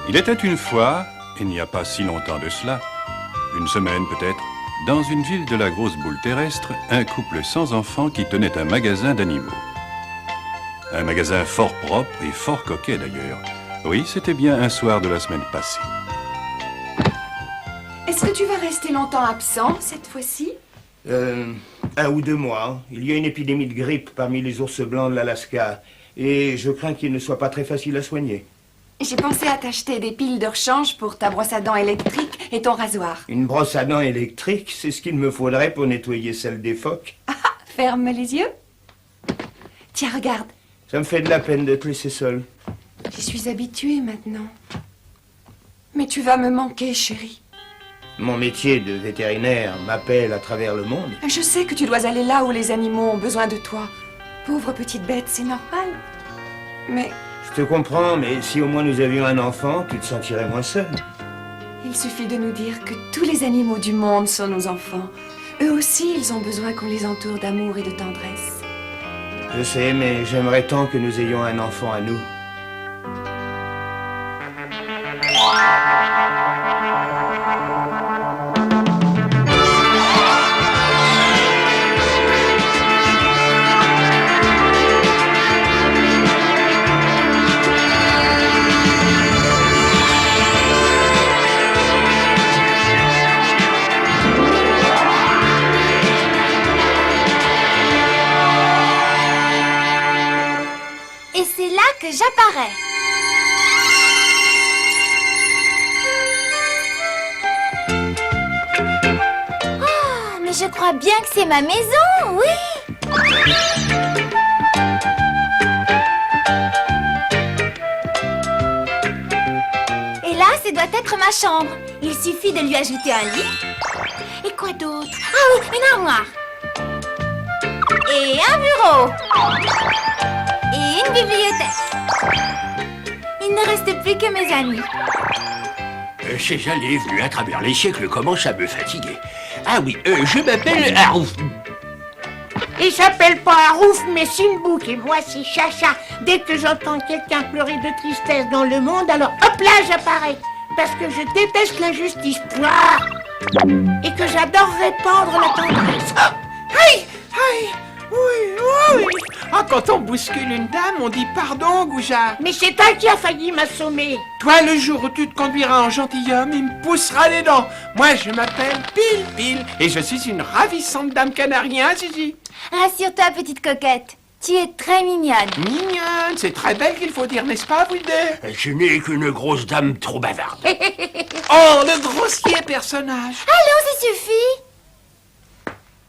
Il était une fois, il n'y a pas si longtemps de cela, une semaine peut-être, dans une ville de la grosse boule terrestre, un couple sans enfants qui tenait un magasin d'animaux. Un magasin fort propre et fort coquet d'ailleurs. Oui, c'était bien un soir de la semaine passée. Est-ce que tu vas rester longtemps absent cette fois-ci? 1 ou 2 mois. Il y a une épidémie de grippe parmi les ours blancs de l'Alaska. Et je crains qu'il ne soit pas très facile à soigner. J'ai pensé à t'acheter des piles de rechange pour ta brosse à dents électrique et ton rasoir. Une brosse à dents électrique, c'est ce qu'il me faudrait pour nettoyer celle des phoques. Ah, ferme les yeux. Tiens, regarde. Ça me fait de la peine de te laisser seul. J'y suis habituée maintenant. Mais tu vas me manquer, chérie. Mon métier de vétérinaire m'appelle à travers le monde. Je sais que tu dois aller là où les animaux ont besoin de toi. Pauvre petite bête, c'est normal. Mais Je te comprends, mais si au moins nous avions un enfant, tu te sentirais moins seul. il suffit de nous dire que tous les animaux du monde sont nos enfants. Eux aussi, ils ont besoin qu'on les entoure d'amour et de tendresse. Je sais, mais j'aimerais tant que nous ayons un enfant à nous. Et c'est là que j'apparais. Oh, mais je crois bien que c'est ma maison, oui. Et là, ce doit être ma chambre. Il suffit de lui ajouter un lit. Et quoi d'autre? Ah oui, une armoire. Et un bureau. Et une bibliothèque. Il ne reste plus que mes amis. Ces allées venues à travers les siècles commencent à me fatiguer. Ah oui, je m'appelle Harouf. Il s'appelle pas Harouf, mais Sinbouk, et moi c'est Chacha. Dès que j'entends quelqu'un pleurer de tristesse dans le monde, alors hop là j'apparais. Parce que je déteste l'injustice, pouah, et que j'adore répandre la tendresse. Ah, aïe, aïe, oui, oui. Ah, quand on bouscule une dame, on dit pardon, Goujat. Mais c'est toi qui as failli m'assommer. Toi, le jour où tu te conduiras en gentilhomme, il me poussera les dents. Moi, je m'appelle Pile Pile et je suis une ravissante dame canarien, Zizi. Rassure-toi, petite coquette. Tu es très mignonne. Mignonne, c'est très belle qu'il faut dire, n'est-ce pas, Wilder? Je n'ai qu'une grosse dame trop bavarde. Oh, le grossier personnage. Allons, ça suffit.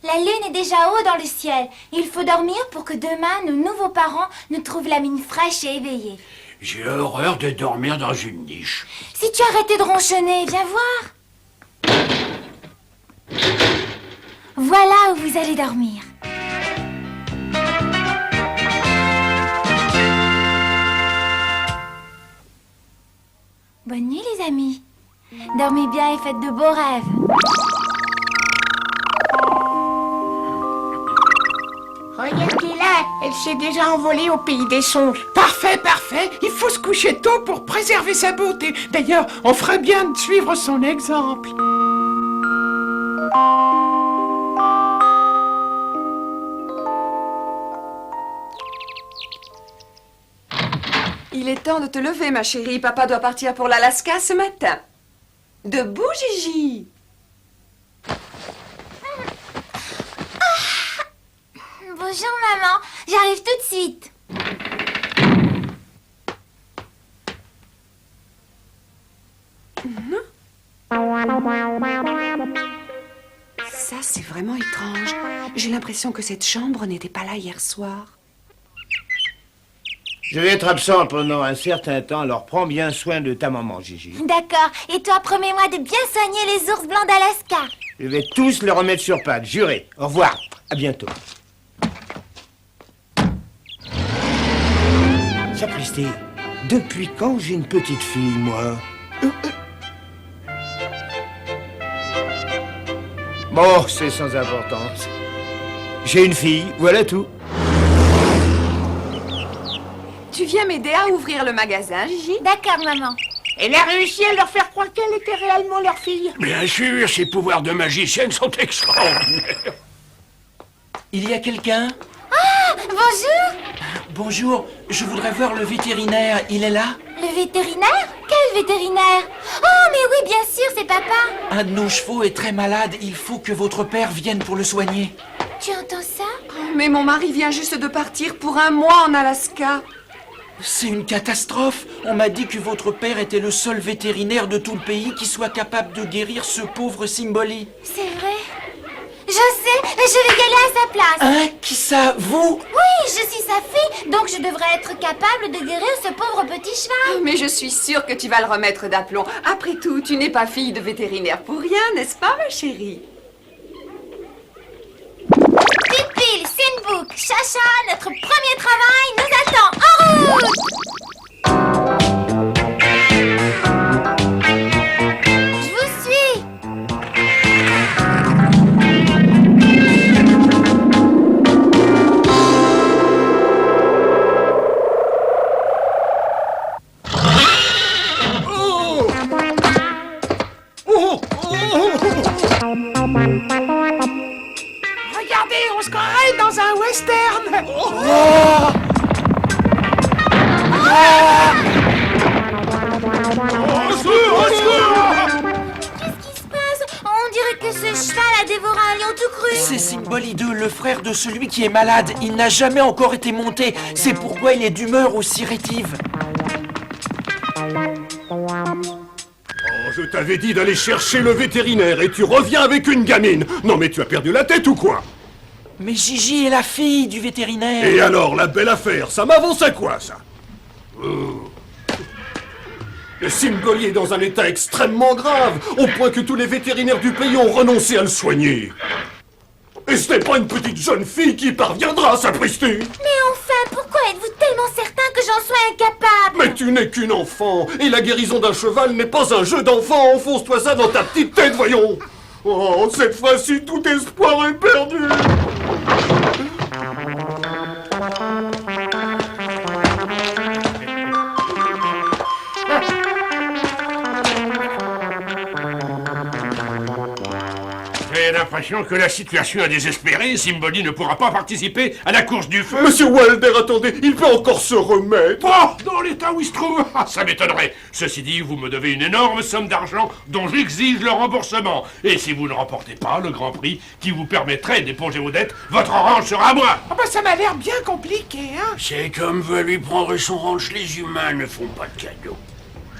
La lune est déjà haut dans le ciel. Il faut dormir pour que demain, nos nouveaux parents nous trouvent la mine fraîche et éveillée. J'ai horreur de dormir dans une niche. Si tu arrêtais de ronchonner, viens voir. Voilà où vous allez dormir. Bonne nuit, les amis. Dormez bien et faites de beaux rêves. Regardez-la, elle s'est déjà envolée au pays des songes. Parfait, parfait. Il faut se coucher tôt pour préserver sa beauté. D'ailleurs, on ferait bien de suivre son exemple. Il est temps de te lever, ma chérie. Papa doit partir pour l'Alaska ce matin. Debout, Gigi. Bonjour, maman. J'arrive tout de suite. Ça, c'est vraiment étrange. J'ai l'impression que cette chambre n'était pas là hier soir. Je vais être absent pendant un certain temps, alors prends bien soin de ta maman, Gigi. D'accord. Et toi, promets-moi de bien soigner les ours blancs d'Alaska. Je vais tous les remettre sur pattes, juré. Au revoir, à bientôt. Sapristi, depuis quand j'ai une petite fille, moi? Bon, c'est sans importance. J'ai une fille, voilà tout. Tu viens m'aider à ouvrir le magasin, Gigi? D'accord, maman. Elle a réussi à leur faire croire qu'elle était réellement leur fille. Bien sûr, ses pouvoirs de magicienne sont extraordinaires. Il y a quelqu'un? Bonjour. Bonjour, je voudrais voir le vétérinaire. Il est là? Le vétérinaire? Quel vétérinaire? Oh, mais oui, bien sûr, c'est papa. Un de nos chevaux est très malade. Il faut que votre père vienne pour le soigner. Tu entends ça? Mais mon mari vient juste de partir pour un mois en Alaska. C'est une catastrophe. On m'a dit que votre père était le seul vétérinaire de tout le pays qui soit capable de guérir ce pauvre Simboli. C'est vrai. Je sais, mais je vais y aller à sa place. Hein? Qui ça? Vous? Oui, je suis sa fille, donc je devrais être capable de guérir ce pauvre petit cheval. Mais je suis sûre que tu vas le remettre d'aplomb. Après tout, tu n'es pas fille de vétérinaire pour rien, n'est-ce pas, ma chérie? Pile, Sinbook, Chacha, notre premier travail nous attend. En route! Je vous suis. Regardez, on se croirait dans un western. Qu'est-ce qui se passe? On dirait que ce cheval a dévoré un lion tout cru. C'est Simboli 2, le frère de celui qui est malade. Il n'a jamais encore été monté. C'est pourquoi il est d'humeur aussi rétive. Oh, je t'avais dit d'aller chercher le vétérinaire et tu reviens avec une gamine. Non mais tu as perdu la tête ou quoi? Mais Gigi est la fille du vétérinaire. Et alors, la belle affaire, ça m'avance à quoi, ça? Le Simboli est dans un état extrêmement grave, au point que tous les vétérinaires du pays ont renoncé à le soigner. Et ce n'est pas une petite jeune fille qui parviendra, sapristi! Mais enfin, pourquoi êtes-vous tellement certain que j'en sois incapable? Mais tu n'es qu'une enfant, et la guérison d'un cheval n'est pas un jeu d'enfant. Enfonce-toi ça dans ta petite tête, voyons! Oh, cette fois-ci, tout espoir est perdu! J'ai l'impression que la situation est désespérée. Simboli ne pourra pas participer à la course du feu. Monsieur Wilder, attendez, il peut encore se remettre! Oh, dans l'état où il se trouve, ça m'étonnerait. Ceci dit, vous me devez une énorme somme d'argent dont j'exige le remboursement. Et si vous ne remportez pas le grand prix qui vous permettrait d'éponger vos dettes, votre ranch sera à moi. Ah bah ça m'a l'air bien compliqué, hein. Cet homme veut lui prendre son ranch. Les humains ne font pas de cadeaux.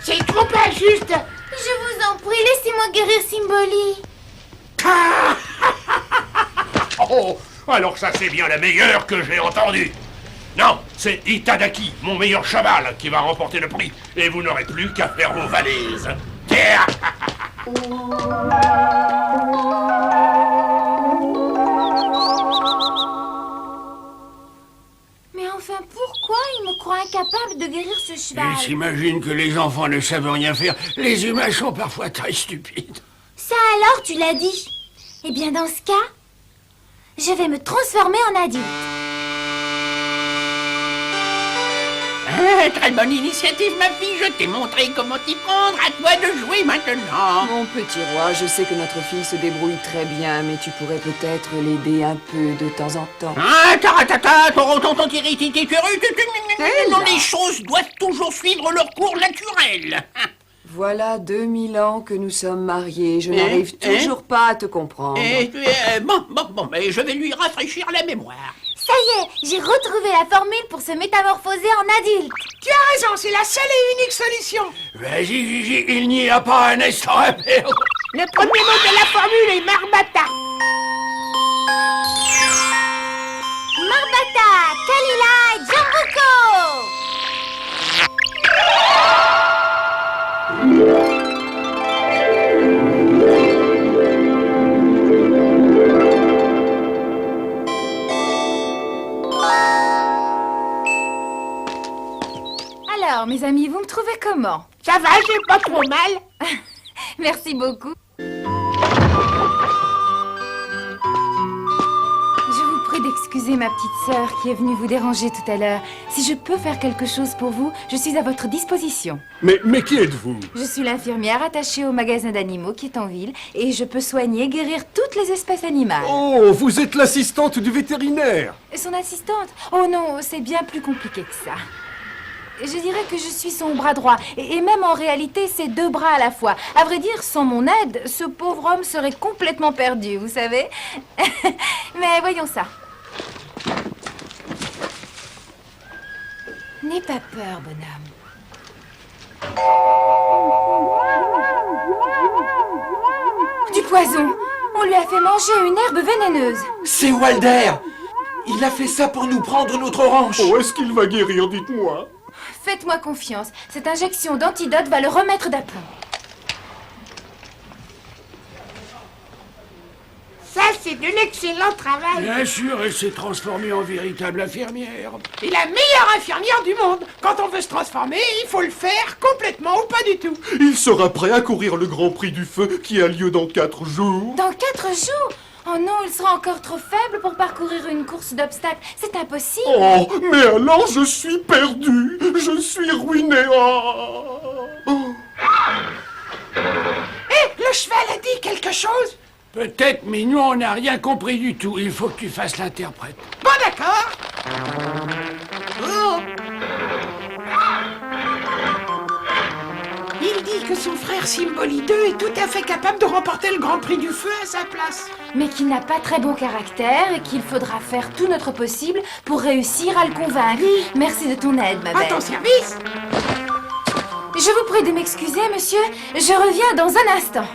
C'est trop injuste. Je vous en prie, laissez-moi guérir Simboli. Oh, alors ça c'est bien la meilleure que j'ai entendue. Non, c'est Itadaki, mon meilleur cheval, qui va remporter le prix. Et vous n'aurez plus qu'à faire vos valises. Mais enfin, pourquoi il me croit incapable de guérir ce cheval? Il s'imagine que les enfants ne savent rien faire. Les humains sont parfois très stupides. Ça alors, tu l'as dit. Eh bien, dans ce cas, je vais me transformer en adulte. Très bonne initiative, ma fille. Je t'ai montré comment t'y prendre. À toi de jouer maintenant. Mon petit roi, je sais que notre fille se débrouille très bien, mais tu pourrais peut-être l'aider un peu de temps en temps. Ah, taratata, tonton Tiriti, non, les choses doivent toujours suivre leur cours naturel. Voilà 2000 ans que nous sommes mariés. Je n'arrive toujours pas à te comprendre. Bon, mais je vais lui rafraîchir la mémoire. Ça y est, j'ai retrouvé la formule pour se métamorphoser en adulte. Tu as raison, c'est la seule et unique solution. Vas-y, Gigi, il n'y a pas un instant à perdre. Le premier mot de la formule est Marbata. Marbata, Kalila et Jambuko. Alors, mes amis, vous me trouvez comment? Ça va, j'ai pas trop mal. Merci beaucoup. Je vous prie d'excuser m'excuser, ma petite sœur, qui est venue vous déranger tout à l'heure. Si je peux faire quelque chose pour vous, je suis à votre disposition. Mais qui êtes-vous? Je suis l'infirmière attachée au magasin d'animaux qui est en ville et je peux soigner, guérir toutes les espèces animales. Oh, vous êtes l'assistante du vétérinaire. Son assistante? Oh non, c'est bien plus compliqué que ça. Je dirais que je suis son bras droit, et même en réalité, c'est 2 bras à la fois. À vrai dire, sans mon aide, ce pauvre homme serait complètement perdu, vous savez. Mais voyons ça. N'aie pas peur, bonhomme. Du poison! On lui a fait manger une herbe vénéneuse. C'est Walder! Il a fait ça pour nous prendre notre ranch. Oh, est-ce qu'il va guérir, dites-moi? Faites-moi confiance, cette injection d'antidote va le remettre d'aplomb. Ça, c'est de l'excellent travail. Bien sûr, elle s'est transformée en véritable infirmière. Et la meilleure infirmière du monde. Quand on veut se transformer, il faut le faire complètement ou pas du tout. Il sera prêt à courir le Grand Prix du Feu qui a lieu dans 4 jours. Dans 4 jours? Oh non, il sera encore trop faible pour parcourir une course d'obstacles. C'est impossible. Oh, mais alors je suis perdu. Je suis ruiné. Oh. Le cheval a dit quelque chose? Peut-être, mais nous, on n'a rien compris du tout. Il faut que tu fasses l'interprète. Bon, d'accord. Oh. Il dit que son frère Symboli 2 est tout à fait capable de remporter le Grand Prix du Feu à sa place. Mais qu'il n'a pas très bon caractère et qu'il faudra faire tout notre possible pour réussir à le convaincre. Merci de ton aide, ma À belle. ton service. Je vous prie de m'excuser, monsieur. Je reviens dans un instant.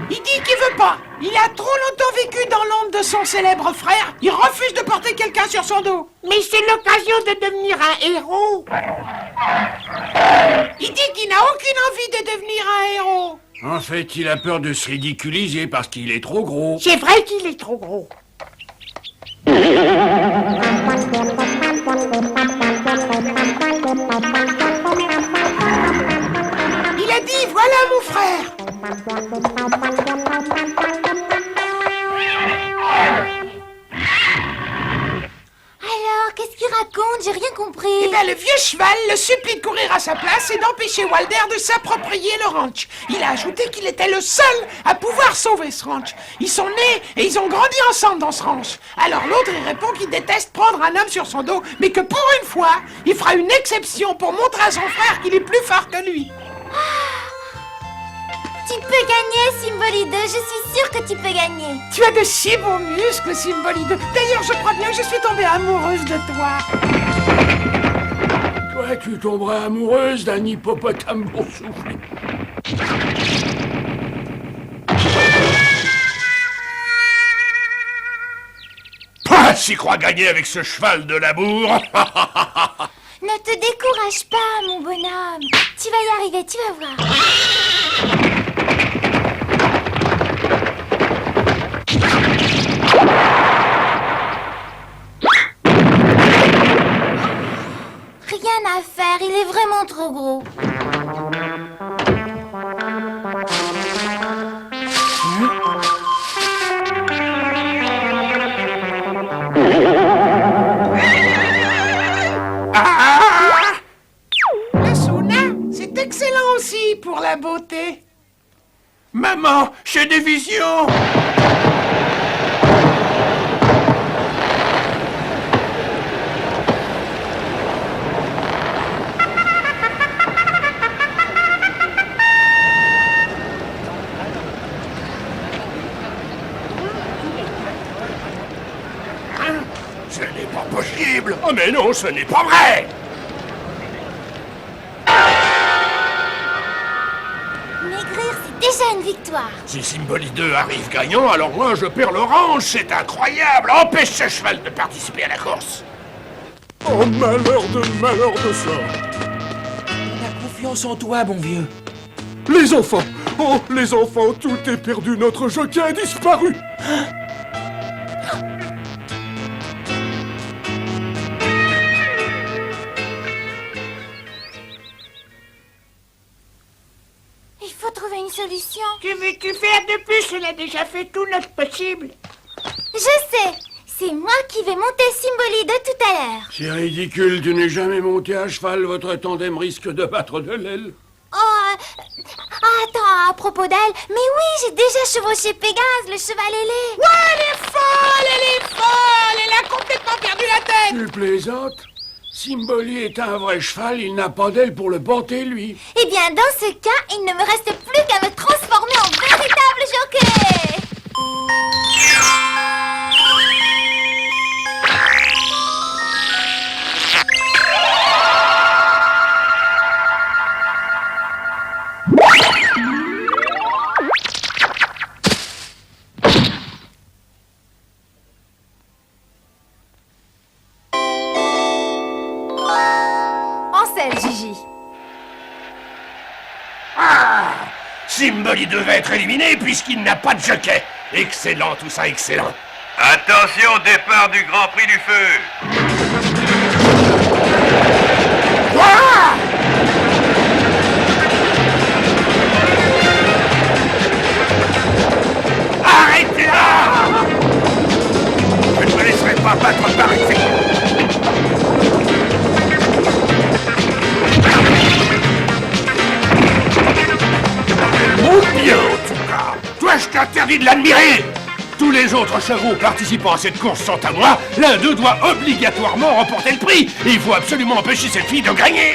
Il dit qu'il veut pas. Il a trop longtemps vécu dans l'ombre de son célèbre frère. Il refuse de porter quelqu'un sur son dos. Mais c'est l'occasion de devenir un héros. Il dit qu'il n'a aucune envie de devenir un héros. En fait, il a peur de se ridiculiser parce qu'il est trop gros. C'est vrai qu'il est trop gros. Il a dit, voilà mon frère. Alors, qu'est-ce qu'il raconte? J'ai rien compris. Eh bien, le vieux cheval le supplie de courir à sa place et d'empêcher Walder de s'approprier le ranch. Il a ajouté qu'il était le seul à pouvoir sauver ce ranch. Ils sont nés et ils ont grandi ensemble dans ce ranch. Alors l'autre, il répond qu'il déteste prendre un homme sur son dos, mais que pour une fois, il fera une exception pour montrer à son frère qu'il est plus fort que lui. Tu peux gagner, Symboli 2. Je suis sûre que tu peux gagner. Tu as de si beaux muscles, Symboli 2. D'ailleurs, je crois bien que je suis tombée amoureuse de toi. Toi, tu tomberais amoureuse d'un hippopotame boursouflé. Pas s'y croit gagner avec ce cheval de labour. Ne te décourage pas, mon bonhomme. Tu vas y arriver, tu vas voir. Rien à faire, il est vraiment trop gros. Le sauna, c'est excellent aussi pour la beauté. Maman, j'ai des visions. Ce n'est pas possible. Oh mais non, ce n'est pas vrai. Maigrir, c'est déjà une victoire. Si Symboli 2 arrive gagnant, alors moi je perds l'orange, c'est incroyable. Empêche ce cheval de participer à la course. Oh, malheur de ça. On a confiance en toi, bon vieux. Les enfants. Oh, les enfants, tout est perdu. Notre jockey a disparu. une solution. Que veux-tu faire de plus? On a déjà fait tout notre possible. Je sais. C'est moi qui vais monter Cymboly de tout à l'heure. C'est ridicule, tu n'es jamais monté à cheval, votre tandem risque de battre de l'aile. Attends, à propos d'elle, mais oui, j'ai déjà chevauché Pégase, le cheval ailé. Ouais, elle est folle, elle est folle. Elle a complètement perdu la tête. Tu plaisantes? Cymboly est un vrai cheval, il n'a pas d'aile pour le porter, lui. Eh bien, dans ce cas, il ne me reste plus qu'à me transformer en véritable jockey. Gigi. Cymboly devait être éliminé puisqu'il n'a pas de jockey. Excellent, tout ça, excellent. Attention, départ du Grand Prix du Feu. Arrêtez là! Je ne me laisserai pas battre par une fille. Bien, en tout cas. Toi, je t'interdis de l'admirer. Tous les autres chevaux participant à cette course sont à moi. L'un d'eux doit obligatoirement remporter le prix. Et il faut absolument empêcher cette fille de gagner.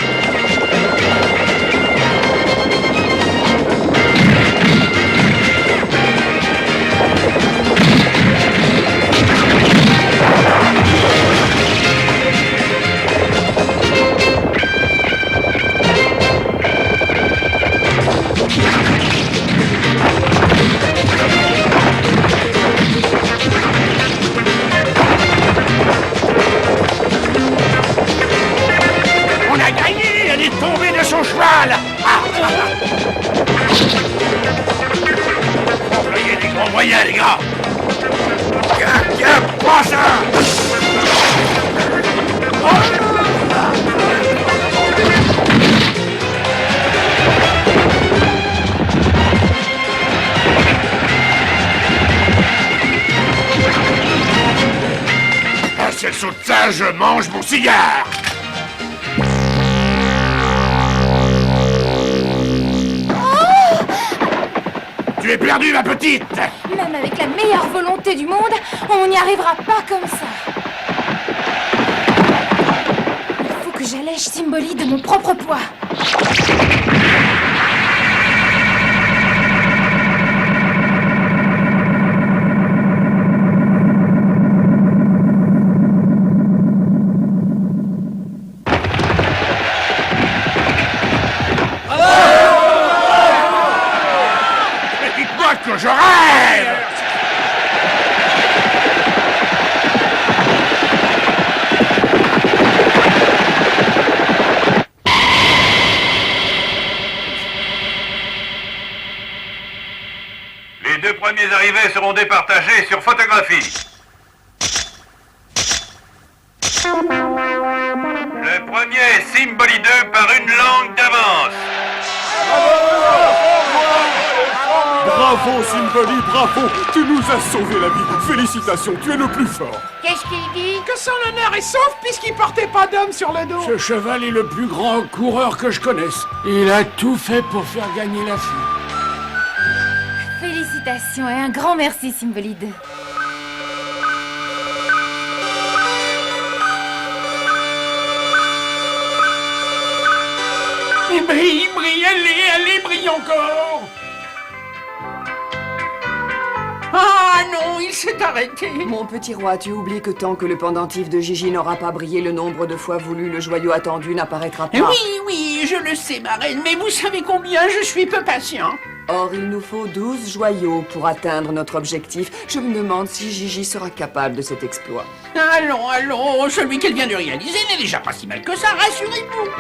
Employez les grands moyens, les gars. Tiens, prends ça. Si elle saute ça, je mange mon cigare. Tu es perdue, ma petite! Même avec la meilleure volonté du monde, on n'y arrivera pas comme ça. Il faut que j'allège Cymboly de mon propre poids. Que je rêve! Les deux premiers arrivés seront départagés sur photographie. Le premier est Cymboly 2 par une langue d'avance. Bravo, Cymboly, bravo! Tu nous as sauvé la vie. Félicitations, tu es le plus fort. Qu'est-ce qu'il dit? Que son honneur est sauf puisqu'il portait pas d'homme sur le dos. Ce cheval est le plus grand coureur que je connaisse. Il a tout fait pour faire gagner la fille. Félicitations et un grand merci, Cymboly 2. Il brille, elle brille encore. Ah non, il s'est arrêté. Mon petit roi, tu oublies que tant que le pendentif de Gigi n'aura pas brillé le nombre de fois voulu, le joyau attendu n'apparaîtra pas. Oui, je le sais, ma reine, mais vous savez combien je suis peu patient. Or, il nous faut 12 joyaux pour atteindre notre objectif. Je me demande si Gigi sera capable de cet exploit. Allons, celui qu'elle vient de réaliser n'est déjà pas si mal que ça, rassurez-vous.